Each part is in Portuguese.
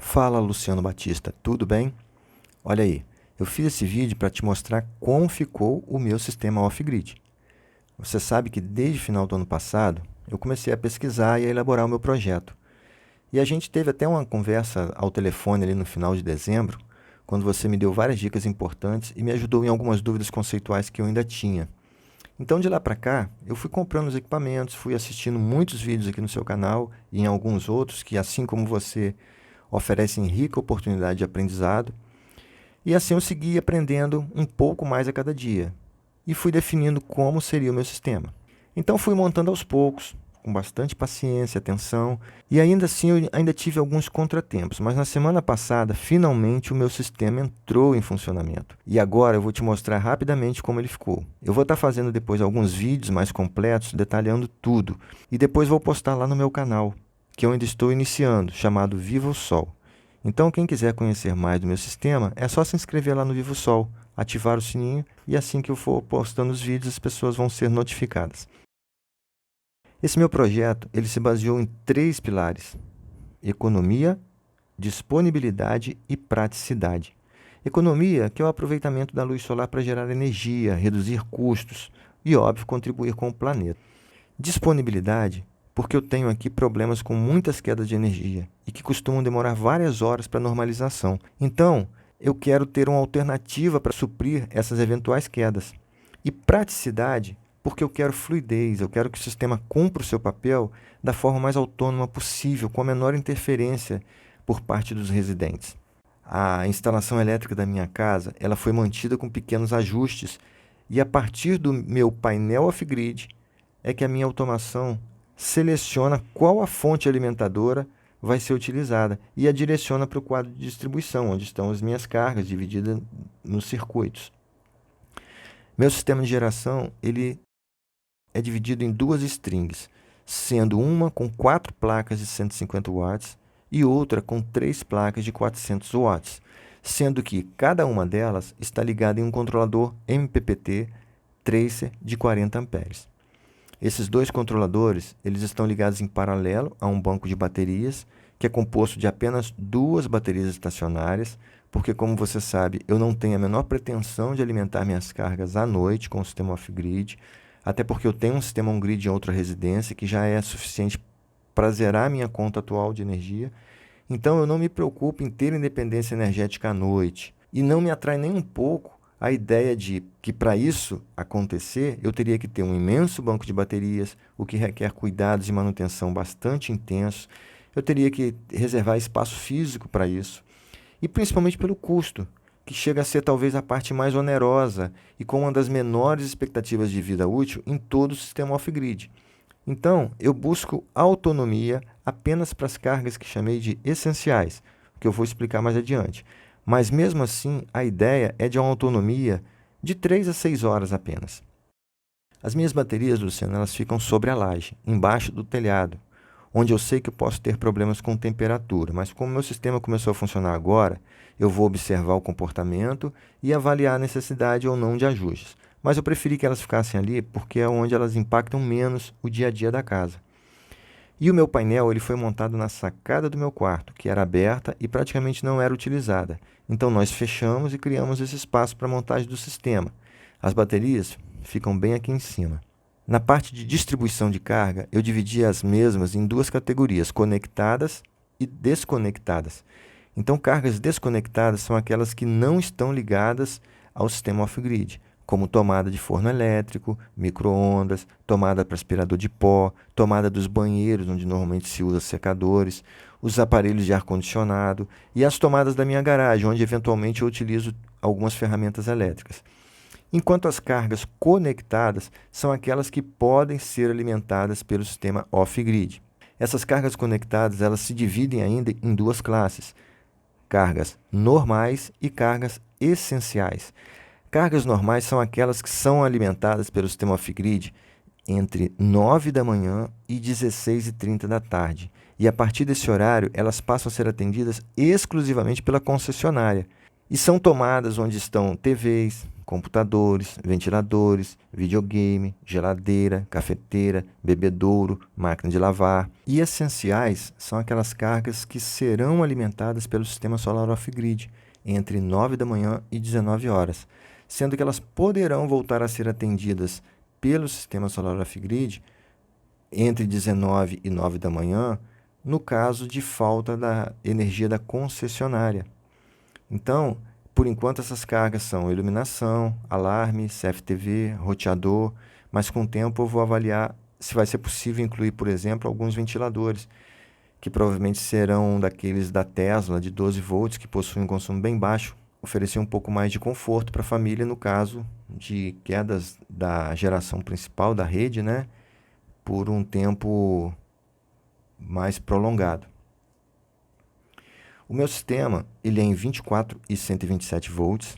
Fala, Luciano Batista, tudo bem? Olha aí, eu fiz esse vídeo para te mostrar como ficou o meu sistema off-grid. Você sabe que desde o final do ano passado eu comecei a pesquisar e a elaborar o meu projeto. E a gente teve até uma conversa ao telefone ali no final de dezembro, quando você me deu várias dicas importantes e me ajudou em algumas dúvidas conceituais que eu ainda tinha. Então, de lá para cá, eu fui comprando os equipamentos, fui assistindo muitos vídeos aqui no seu canal e em alguns outros que, assim como você, oferecem rica oportunidade de aprendizado. E assim eu segui aprendendo um pouco mais a cada dia e fui definindo como seria o meu sistema. Então fui montando aos poucos, com bastante paciência, atenção, e ainda assim eu ainda tive alguns contratempos, mas na semana passada, finalmente o meu sistema entrou em funcionamento. E agora eu vou te mostrar rapidamente como ele ficou. Eu vou estar fazendo depois alguns vídeos mais completos, detalhando tudo, e depois vou postar lá no meu canal, que eu ainda estou iniciando, chamado Viva o Sol. Então, quem quiser conhecer mais do meu sistema, é só se inscrever lá no Vivo Sol, ativar o sininho e assim que eu for postando os vídeos, as pessoas vão ser notificadas. Esse meu projeto, ele se baseou em 3 pilares: economia, disponibilidade e praticidade. Economia, que é o aproveitamento da luz solar para gerar energia, reduzir custos e, óbvio, contribuir com o planeta. Disponibilidade, porque eu tenho aqui problemas com muitas quedas de energia e que costumam demorar várias horas para normalização. Então, eu quero ter uma alternativa para suprir essas eventuais quedas. E praticidade, porque eu quero fluidez, eu quero que o sistema cumpra o seu papel da forma mais autônoma possível, com a menor interferência por parte dos residentes. A instalação elétrica da minha casa, ela foi mantida com pequenos ajustes e a partir do meu painel off-grid é que a minha automação seleciona qual a fonte alimentadora vai ser utilizada e a direciona para o quadro de distribuição, onde estão as minhas cargas divididas nos circuitos. Meu sistema de geração ele é dividido em 2 strings, sendo uma com 4 placas de 150 watts e outra com 3 placas de 400 watts, sendo que cada uma delas está ligada em um controlador MPPT Tracer de 40 amperes. Esses 2 controladores, eles estão ligados em paralelo a um banco de baterias, que é composto de apenas 2 baterias estacionárias, porque, como você sabe, eu não tenho a menor pretensão de alimentar minhas cargas à noite com o sistema off-grid, até porque eu tenho um sistema on-grid em outra residência que já é suficiente para zerar a minha conta atual de energia. Então, eu não me preocupo em ter independência energética à noite. E não me atrai nem um pouco a ideia de que, para isso acontecer, eu teria que ter um imenso banco de baterias, o que requer cuidados e manutenção bastante intensos. Eu teria que reservar espaço físico para isso. E principalmente pelo custo, que chega a ser talvez a parte mais onerosa e com uma das menores expectativas de vida útil em todo o sistema off-grid. Então, eu busco autonomia apenas para as cargas que chamei de essenciais, que eu vou explicar mais adiante. Mas mesmo assim, a ideia é de uma autonomia de 3 a 6 horas apenas. As minhas baterias, Luciano, elas ficam sobre a laje, embaixo do telhado, onde eu sei que eu posso ter problemas com temperatura, mas como meu sistema começou a funcionar agora, eu vou observar o comportamento e avaliar a necessidade ou não de ajustes. Mas eu preferi que elas ficassem ali porque é onde elas impactam menos o dia a dia da casa. E o meu painel ele foi montado na sacada do meu quarto, que era aberta e praticamente não era utilizada. Então nós fechamos e criamos esse espaço para a montagem do sistema. As baterias ficam bem aqui em cima. Na parte de distribuição de carga, eu dividi as mesmas em 2 categorias, conectadas e desconectadas. Então, cargas desconectadas são aquelas que não estão ligadas ao sistema off-grid, como tomada de forno elétrico, micro-ondas, tomada para aspirador de pó, tomada dos banheiros, onde normalmente se usa secadores, os aparelhos de ar-condicionado e as tomadas da minha garagem, onde eventualmente eu utilizo algumas ferramentas elétricas. Enquanto as cargas conectadas são aquelas que podem ser alimentadas pelo sistema off-grid. Essas cargas conectadas elas se dividem ainda em 2 classes: cargas normais e cargas essenciais. Cargas normais são aquelas que são alimentadas pelo sistema off-grid entre 9 da manhã e 16h30 da tarde. E a partir desse horário, elas passam a ser atendidas exclusivamente pela concessionária. E são tomadas onde estão TVs, computadores, ventiladores, videogame, geladeira, cafeteira, bebedouro, máquina de lavar. E essenciais são aquelas cargas que serão alimentadas pelo sistema solar off-grid entre 9 da manhã e 19 horas, sendo que elas poderão voltar a ser atendidas pelo sistema solar off-grid entre 19 e 9 da manhã, no caso de falta da energia da concessionária. Então, por enquanto, essas cargas são iluminação, alarme, CFTV, roteador, mas com o tempo eu vou avaliar se vai ser possível incluir, por exemplo, alguns ventiladores, que provavelmente serão daqueles da Tesla de 12 volts, que possuem um consumo bem baixo, oferecer um pouco mais de conforto para a família no caso de quedas da geração principal da rede, né, por um tempo mais prolongado. O meu sistema ele é em 24 e 127 volts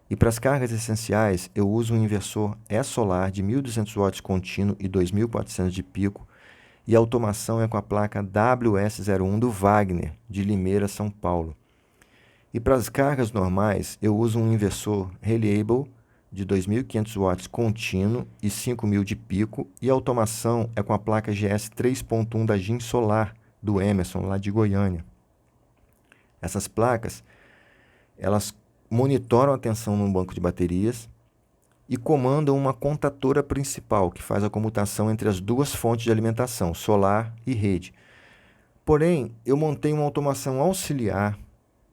e para as cargas essenciais eu uso um inversor E-Solar de 1.200 watts contínuo e 2.400 de pico e a automação é com a placa WS01 do Wagner, de Limeira, São Paulo. E para as cargas normais eu uso um inversor Reliable de 2.500 watts contínuo e 5.000 de pico e a automação é com a placa GS 3.1 da GIM Solar, do Emerson, lá de Goiânia. Essas placas, elas monitoram a tensão num banco de baterias e comandam uma contatora principal, que faz a comutação entre as duas fontes de alimentação, solar e rede. Porém, eu montei uma automação auxiliar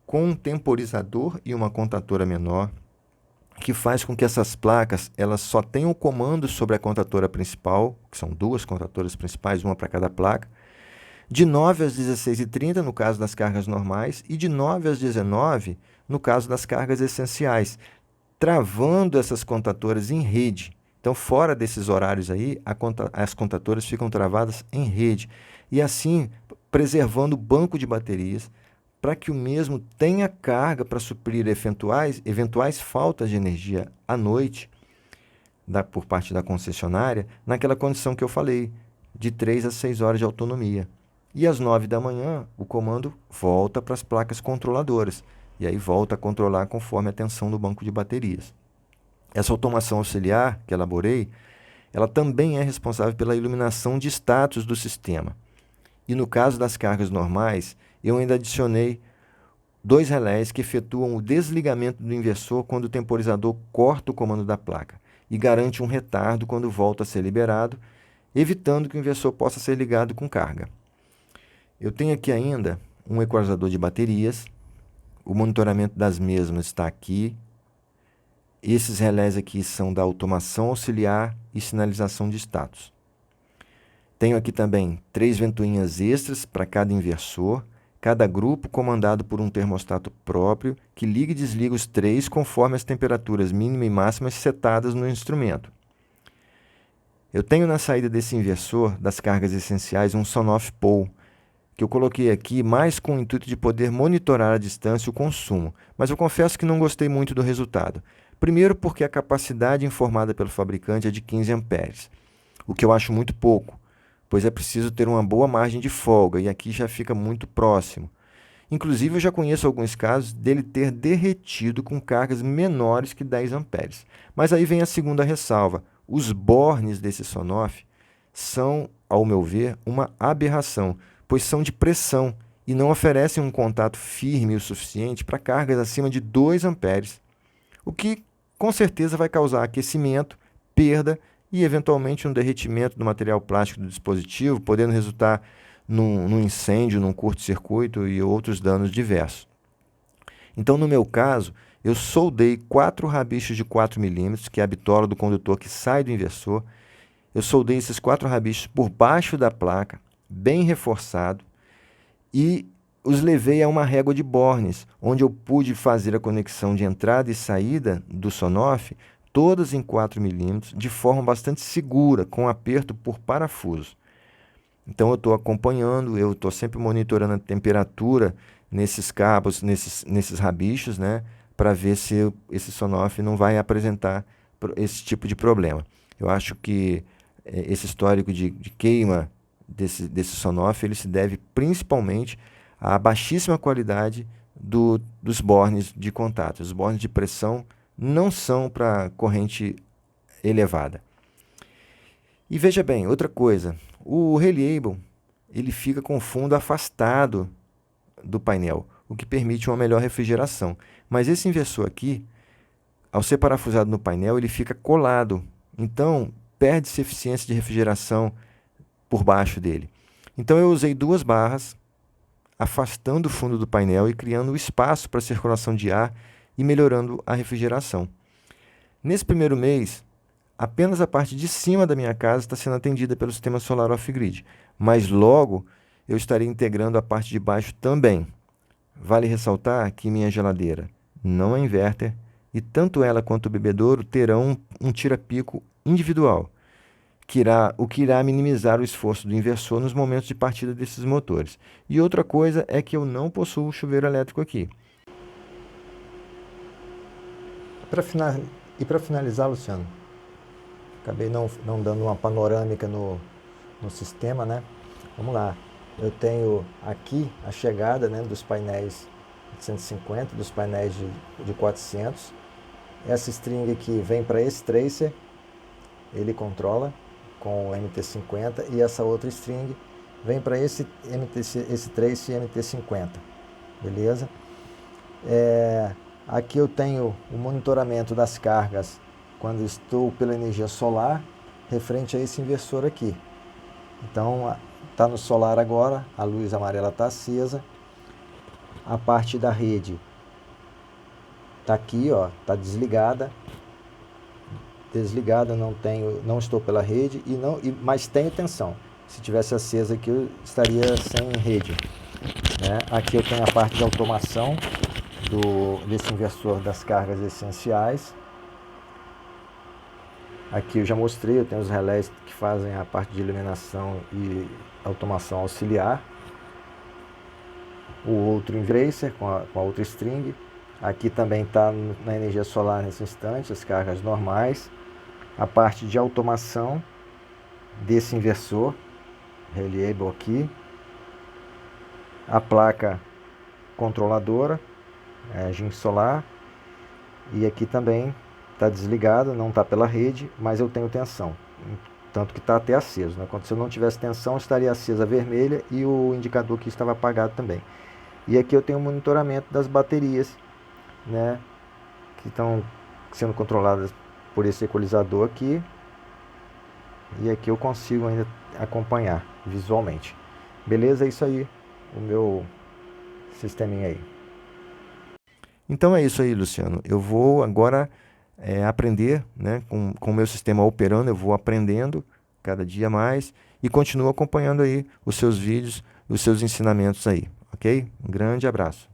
com um temporizador e uma contatora menor, que faz com que essas placas elas só tenham o comando sobre a contatora principal, que são duas contatoras principais, uma para cada placa, de 9 às 16h30 no caso das cargas normais e de 9 às 19 no caso das cargas essenciais, travando essas contatoras em rede. Então, fora desses horários aí, as contatoras ficam travadas em rede e assim preservando o banco de baterias para que o mesmo tenha carga para suprir eventuais faltas de energia à noite por parte da concessionária, naquela condição que eu falei, de 3 a 6 horas de autonomia. E às 9 da manhã, o comando volta para as placas controladoras. E aí volta a controlar conforme a tensão do banco de baterias. Essa automação auxiliar que elaborei, ela também é responsável pela iluminação de status do sistema. E no caso das cargas normais, eu ainda adicionei 2 relés que efetuam o desligamento do inversor quando o temporizador corta o comando da placa e garante um retardo quando volta a ser liberado, evitando que o inversor possa ser ligado com carga. Eu tenho aqui ainda um equalizador de baterias, o monitoramento das mesmas está aqui. Esses relés aqui são da automação auxiliar e sinalização de status. Tenho aqui também 3 ventoinhas extras para cada inversor, cada grupo comandado por um termostato próprio que liga e desliga os 3 conforme as temperaturas mínima e máximas setadas no instrumento. Eu tenho na saída desse inversor das cargas essenciais um Sonoff Pole, que eu coloquei aqui mais com o intuito de poder monitorar à distância o consumo, mas eu confesso que não gostei muito do resultado. Primeiro porque a capacidade informada pelo fabricante é de 15 amperes, o que eu acho muito pouco, pois é preciso ter uma boa margem de folga e aqui já fica muito próximo. Inclusive eu já conheço alguns casos dele ter derretido com cargas menores que 10 amperes. Mas aí vem a segunda ressalva. Os bornes desse Sonoff são, ao meu ver, uma aberração, pois são de pressão e não oferecem um contato firme o suficiente para cargas acima de 2 amperes, o que com certeza vai causar aquecimento, perda e eventualmente um derretimento do material plástico do dispositivo, podendo resultar num incêndio, num curto-circuito e outros danos diversos. Então, no meu caso, eu soldei 4 rabichos de 4 milímetros, que é a bitola do condutor que sai do inversor. Eu soldei esses 4 rabichos por baixo da placa, bem reforçado, e os levei a uma régua de bornes, onde eu pude fazer a conexão de entrada e saída do Sonoff, todas em 4 milímetros, de forma bastante segura, com aperto por parafuso. Então eu estou acompanhando, eu estou sempre monitorando a temperatura nesses cabos, nesses rabichos, né, para ver se esse Sonoff não vai apresentar esse tipo de problema. Eu acho que esse histórico de queima desse Sonoff, ele se deve principalmente à baixíssima qualidade dos bornes de contato. Os bornes de pressão não são para corrente elevada. E veja bem, outra coisa, o Reliable ele fica com o fundo afastado do painel, o que permite uma melhor refrigeração. Mas esse inversor aqui, ao ser parafusado no painel, ele fica colado, então perde-se eficiência de refrigeração por baixo dele. Então eu usei duas barras, afastando o fundo do painel e criando espaço para circulação de ar e melhorando a refrigeração. Nesse primeiro mês, apenas a parte de cima da minha casa está sendo atendida pelo sistema solar off-grid, mas logo eu estarei integrando a parte de baixo também. Vale ressaltar que minha geladeira não é inverter e tanto ela quanto o bebedouro terão um tira-pico individual, o que irá minimizar o esforço do inversor nos momentos de partida desses motores. E outra coisa é que eu não possuo chuveiro elétrico aqui. Para finalizar, Luciano, acabei não dando uma panorâmica no sistema, né? Vamos lá. Eu tenho aqui a chegada, né, dos painéis de 150, dos painéis de 400. Essa string aqui vem para esse tracer, ele controla com o MT50, e essa outra string vem para esse tracer MT50, beleza? Aqui eu tenho o monitoramento das cargas quando estou pela energia solar, referente a esse inversor aqui. Então, está no solar agora, a luz amarela está acesa. A parte da rede está aqui, ó, está desligada. Não estou pela rede, mas tenho tensão. Se tivesse acesa aqui, eu estaria sem rede, né? Aqui eu tenho a parte de automação desse inversor das cargas essenciais. Aqui eu já mostrei, eu tenho os relés que fazem a parte de iluminação e automação auxiliar. O outro inverter com a outra string. Aqui também está na energia solar nesse instante, as cargas normais. A parte de automação desse inversor, Reliable aqui. A placa controladora, GIN solar. E aqui também está desligado, não está pela rede, mas eu tenho tensão, tanto que está até aceso, né? Quando se eu não tivesse tensão, estaria acesa a vermelha e o indicador aqui estava apagado também. E aqui eu tenho o monitoramento das baterias, né, que estão sendo controladas por esse equalizador aqui, e aqui eu consigo ainda acompanhar visualmente. Beleza? É isso aí, o meu sisteminha aí. Então é isso aí, Luciano. Eu vou agora aprender, né, com o meu sistema operando, eu vou aprendendo cada dia mais e continuo acompanhando aí os seus vídeos, os seus ensinamentos aí, ok? Um grande abraço.